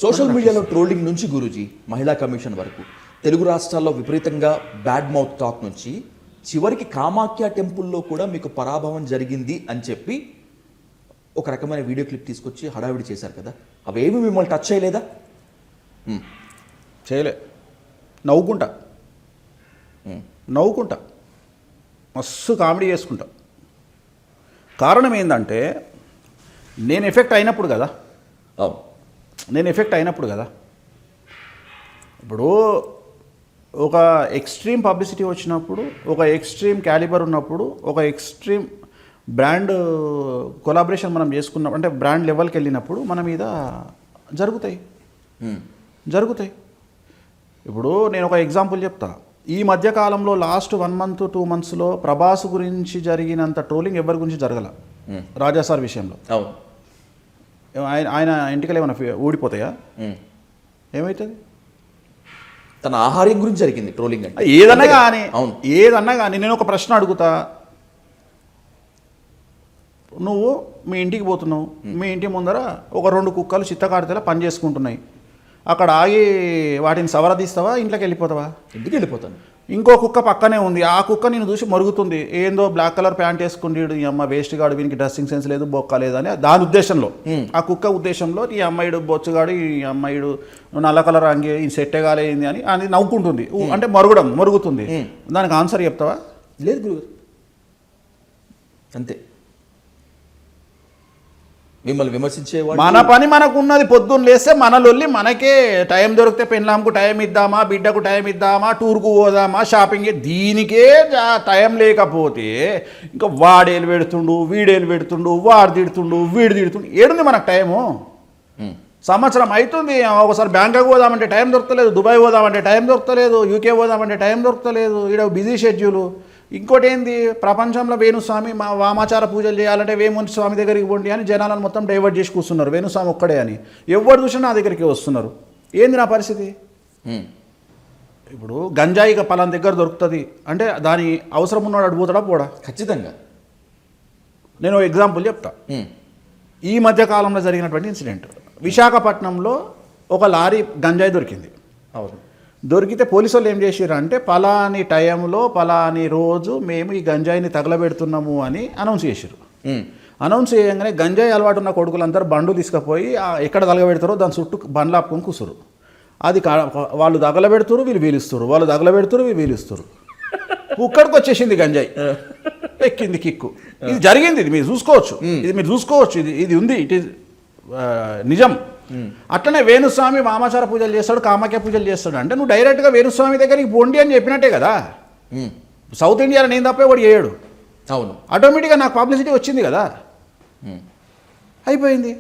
Social మీడియాలో trolling నుంచి గురూజీ మహిళా కమిషన్ వరకు తెలుగు రాష్ట్రాల్లో విపరీతంగా బ్యాడ్ మౌత్ టాక్ నుంచి చివరికి కామాఖ్య టెంపుల్లో కూడా మీకు పరాభవం జరిగింది అని చెప్పి ఒక రకమైన వీడియో క్లిప్ తీసుకొచ్చి హడావిడి చేశారు కదా, అవేమి మిమ్మల్ని టచ్ చేయలేదా? చేయలే. నవ్వుకుంటా నవ్వుకుంటా మస్తు కామెడీ చేసుకుంటా. కారణం ఏంటంటే నేను ఎఫెక్ట్ అయినప్పుడు కదా. అవును, నేను ఎఫెక్ట్ అయినప్పుడు కదా. ఇప్పుడు ఒక ఎక్స్ట్రీమ్ పబ్లిసిటీ వచ్చినప్పుడు, ఒక ఎక్స్ట్రీమ్ క్యాలిబర్ ఉన్నప్పుడు, ఒక ఎక్స్ట్రీమ్ బ్రాండ్ కొలాబరేషన్ మనం చేసుకున్నాం అంటే బ్రాండ్ లెవెల్కి వెళ్ళినప్పుడు మన మీద జరుగుతాయి. ఇప్పుడు నేను ఒక ఎగ్జాంపుల్ చెప్తా. ఈ మధ్యకాలంలో లాస్ట్ 1 month 2 monthsలో ప్రభాస్ గురించి జరిగినంత ట్రోలింగ్ ఎవరి గురించి జరగల. రాజా సార్ విషయంలో అవును, ఆయన ఇంటికలు ఏమైనా ఊడిపోతాయా? ఏమవుతుంది? తన ఆహార్యం గురించి జరిగింది ట్రోలింగ్ అంటే. ఏదన్నా కానీ అవును, ఏదన్నా కానీ నేను ఒక ప్రశ్న అడుగుతా. నువ్వు మీ ఇంటికి పోతున్నావు, మీ ఇంటి ముందర ఒక 2 కుక్కలు చిత్తకాడితేలా పని చేసుకుంటున్నాయి. అక్కడ ఆగి వాటిని సవరదీస్తావా, ఇంట్లోకి వెళ్ళిపోతావా? ఇంటికి వెళ్ళిపోతాను. ఇంకో కుక్క పక్కనే ఉంది, ఆ కుక్క నేను చూసి మరుగుతుంది. ఏందో బ్లాక్ కలర్ ప్యాంట్ వేసుకుంటాడు, ఈ అమ్మ వేస్ట్ గాడు, వీనికి డ్రెస్సింగ్ సెన్స్ లేదు, బొక్క లేదు అని దాని ఉద్దేశంలో, ఆ కుక్క ఉద్దేశంలో ఈ అమ్మాయిడు బొచ్చుగాడు, ఈ అమ్మాయిడు నల్ల కలర్ అంగి ఈ సెట్టే కాలేంది అని అది నవ్వుకుంటుంది. అంటే మరుగుతుంది. దానికి ఆన్సర్ చెప్తావా? లేదు గురుగారు, అంతే. మిమ్మల్ని విమర్శించేవాడు మన పని మనకు ఉన్నది. పొద్దున్న లేస్తే మన లొల్లి మనకే. టైం దొరికితే పెళ్ళాంకు టైం ఇద్దామా, బిడ్డకు టైం ఇద్దామా, టూర్కు పోదామా, షాపింగ్, దీనికే టైం లేకపోతే ఇంకా వాడేలు పెడుతుండు, వీడేలు పెడుతుండు, వాడు తిడుతుండు, వీడు తిడుతుండు. ఏడుంది మనకు టైము? సంవత్సరం అవుతుంది. ఒకసారి బ్యాంకాక్ పోదామంటే టైం దొరకలేదు, దుబాయ్ పోదామంటే టైం దొరకలేదు, యూకే పోదామంటే టైం దొరకలేదు. ఈడ బిజీ షెడ్యూలు. ఇంకోటి ఏంది, ప్రపంచంలో వేణుస్వామి వామాచార పూజలు చేయాలంటే వేముని స్వామి దగ్గరికి పోండి అని జనాలను మొత్తం డైవర్ట్ చేసి కూర్చున్నారు. వేణుస్వామి ఒక్కడే అని ఎవరు చూసినా నా దగ్గరికి వస్తున్నారు. ఏంది నా పరిస్థితి? ఇప్పుడు గంజాయి పలానా దగ్గర దొరుకుతుంది అంటే దాని అవసరం ఉన్నాడు అడుగుతాడా పోడా? ఖచ్చితంగా. నేను ఎగ్జాంపుల్ చెప్తా. ఈ మధ్య కాలంలో జరిగినటువంటి ఇన్సిడెంట్, విశాఖపట్నంలో ఒక లారీ గంజాయి దొరికింది. అవును, దొరికితే పోలీసు వాళ్ళు ఏం చేసారు అంటే పలాని టైంలో పలాని రోజు మేము ఈ గంజాయిని తగలబెడుతున్నాము అని అనౌన్స్ చేశారు. అనౌన్స్ చేయగానే గంజాయి అలవాటు ఉన్న కొడుకులందరూ బండ్లు తీసుకుపోయి ఎక్కడ తగలబెడతారో దాని చుట్టూ బండ్లు ఆపుకొని కూర్చురు. అది వాళ్ళు తగలబెడుతురు, వీళ్ళు వీలుస్తారు, వాళ్ళు తగలబెడుతురు, వీళ్ళు వీలుస్తారు. ఇక్కడికి వచ్చేసింది గంజాయి, ఎక్కింది కిక్కు. ఇది జరిగింది, ఇది మీరు చూసుకోవచ్చు, ఇది ఉంది, ఇట్ ఈజ్ నిజం. అట్లనే వేణుస్వామి వామాచార పూజలు చేస్తాడు, కామాఖ్య పూజలు చేస్తాడు అంటే నువ్వు డైరెక్ట్గా వేణుస్వామి దగ్గరికి పోండి అని చెప్పినట్టే కదా. సౌత్ ఇండియాలో నేను తప్పే వాడు చేయడు. అవును, ఆటోమేటిక్గా నాకు పబ్లిసిటీ వచ్చింది కదా, అయిపోయింది.